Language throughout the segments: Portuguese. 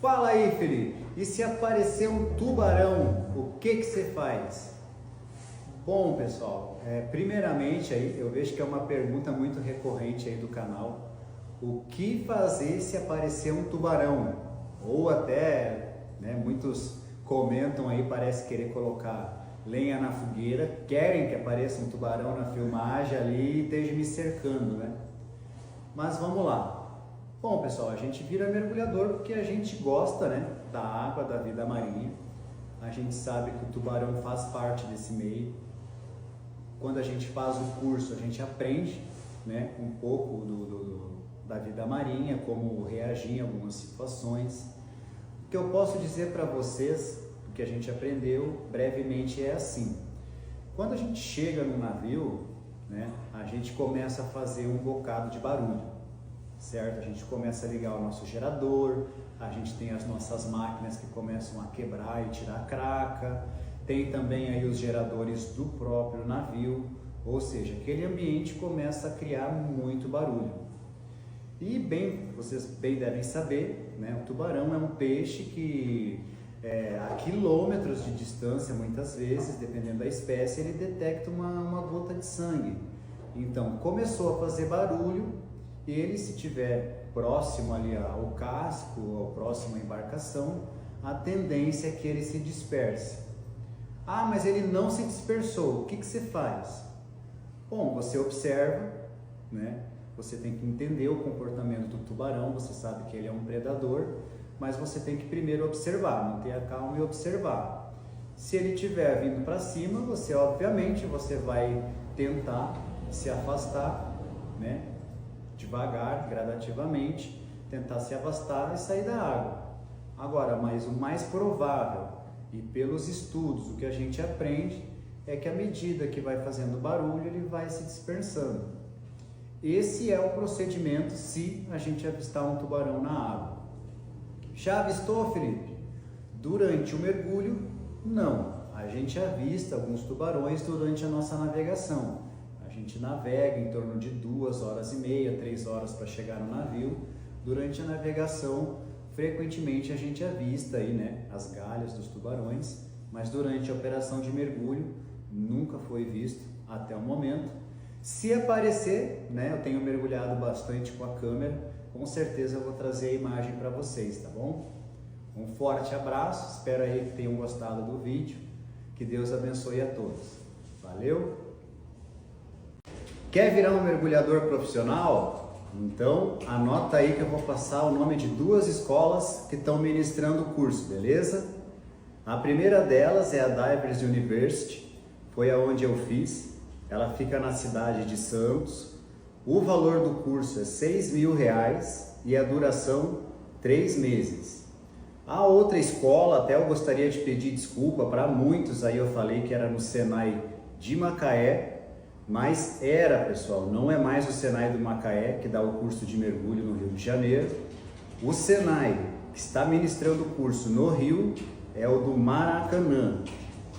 Fala aí, Felipe. E se aparecer um tubarão, o que você faz? Bom, pessoal, primeiramente aí eu vejo que é uma pergunta muito recorrente aí do canal. O que fazer se aparecer um tubarão? Ou até, muitos comentam aí, parece querer colocar lenha na fogueira, querem que apareça um tubarão na filmagem ali e esteja me cercando, né? Mas vamos lá. Bom, pessoal, a gente vira mergulhador porque a gente gosta, da água, da vida marinha. A gente sabe que o tubarão faz parte desse meio. Quando a gente faz o curso, a gente aprende, um pouco da vida marinha, como reagir em algumas situações. O que eu posso dizer para vocês, o que a gente aprendeu brevemente é assim. Quando a gente chega no navio, a gente começa a fazer um bocado de barulho. Certo? A gente começa a ligar o nosso gerador, a gente tem as nossas máquinas que começam a quebrar e tirar craca, tem também aí os geradores do próprio navio, ou seja, aquele ambiente começa a criar muito barulho. E vocês bem devem saber, o tubarão é um peixe que a quilômetros de distância, muitas vezes, dependendo da espécie, ele detecta uma gota de sangue. Então, começou a fazer barulho, ele, se estiver próximo ali ao casco ou próximo à embarcação, a tendência é que ele se disperse. Ah, mas ele não se dispersou, o que você faz? Bom, você observa, você tem que entender o comportamento do tubarão, você sabe que ele é um predador, mas você tem que primeiro observar, manter a calma e observar. Se ele estiver vindo para cima, você obviamente vai tentar se afastar, devagar, gradativamente, tentar se afastar e sair da água. Agora, mas o mais provável, e pelos estudos, o que a gente aprende, é que à medida que vai fazendo barulho, ele vai se dispersando. Esse é o procedimento se a gente avistar um tubarão na água. Já avistou, Felipe? Durante o mergulho, não. A gente avista alguns tubarões durante a nossa navegação. A gente navega em torno de 2 horas e meia, 3 horas para chegar no navio. Durante a navegação, frequentemente a gente avista aí, as galhas dos tubarões, mas durante a operação de mergulho nunca foi visto até o momento. Se aparecer, eu tenho mergulhado bastante com a câmera, com certeza eu vou trazer a imagem para vocês, tá bom? Um forte abraço, espero aí que tenham gostado do vídeo, que Deus abençoe a todos. Valeu! Quer virar um mergulhador profissional? Então anota aí que eu vou passar o nome de 2 escolas que estão ministrando o curso, beleza? A primeira delas é a Divers University, foi aonde eu fiz, ela fica na cidade de Santos. O valor do curso é R$6.000 e a duração 3 meses. A outra escola, até eu gostaria de pedir desculpa para muitos, aí eu falei que era no Senai de Macaé, mas pessoal, não é mais o Senai do Macaé que dá o curso de mergulho no Rio de Janeiro. O Senai que está ministrando o curso no Rio é o do Maracanã.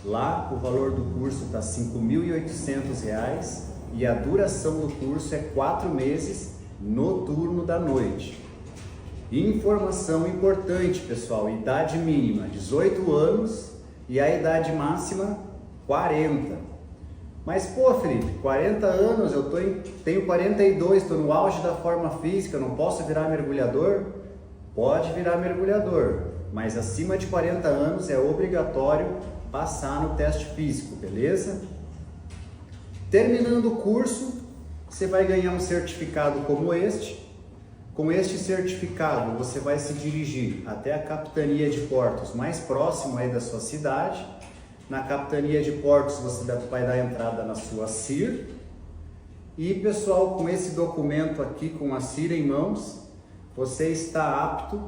Lá o valor do curso está R$ 5.800 e a duração do curso é 4 meses no turno da noite. Informação importante, pessoal, idade mínima 18 anos e a idade máxima 40. Mas, Felipe, 40 anos, tenho 42, estou no auge da forma física, não posso virar mergulhador? Pode virar mergulhador, mas acima de 40 anos é obrigatório passar no teste físico, beleza? Terminando o curso, você vai ganhar um certificado como este. Com este certificado, você vai se dirigir até a capitania de portos mais próximo aí da sua cidade. Na capitania de portos você vai dar entrada na sua CIR. E pessoal, com esse documento aqui, com a CIR em mãos, você está apto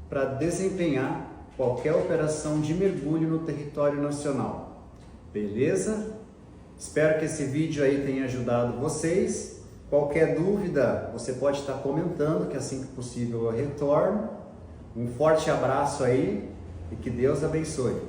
para desempenhar qualquer operação de mergulho no território nacional. Beleza? Espero que esse vídeo aí tenha ajudado vocês. Qualquer dúvida, você pode estar comentando, que assim que possível eu retorno. Um forte abraço aí e que Deus abençoe.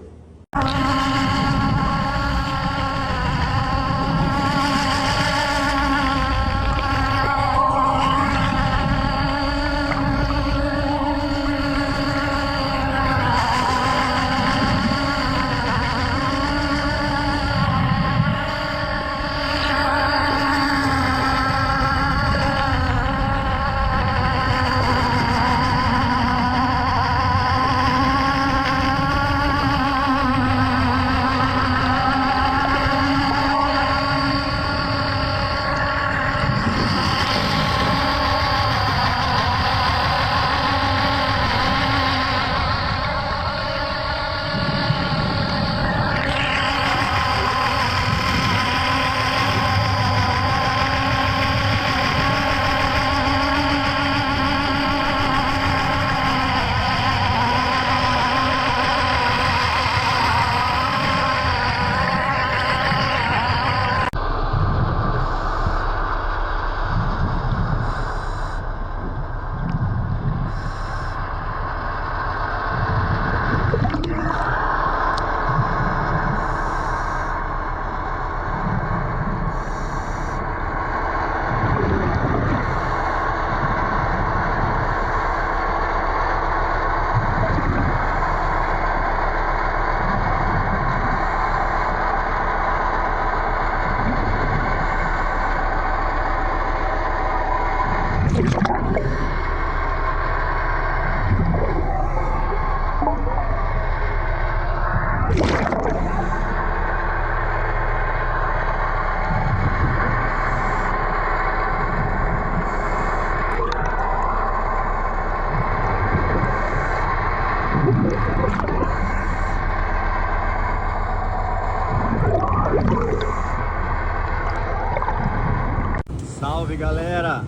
Salve, galera!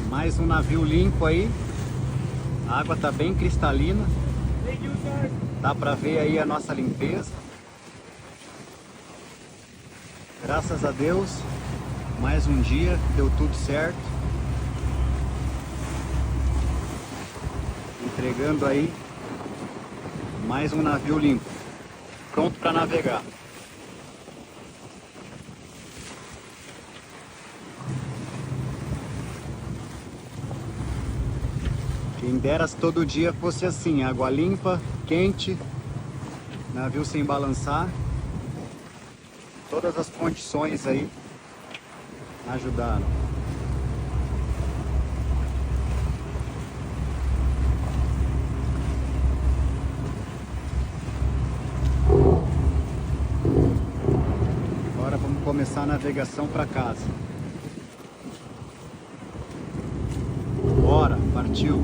Mais um navio limpo aí. A água tá bem cristalina. Dá pra ver aí a nossa limpeza. Graças a Deus, mais um dia, deu tudo certo. Entregando aí mais um navio limpo, pronto para navegar. Quem dera se todo dia fosse assim, água limpa, quente, navio sem balançar. Todas as condições aí ajudaram. Agora vamos começar a navegação para casa. Bora, partiu!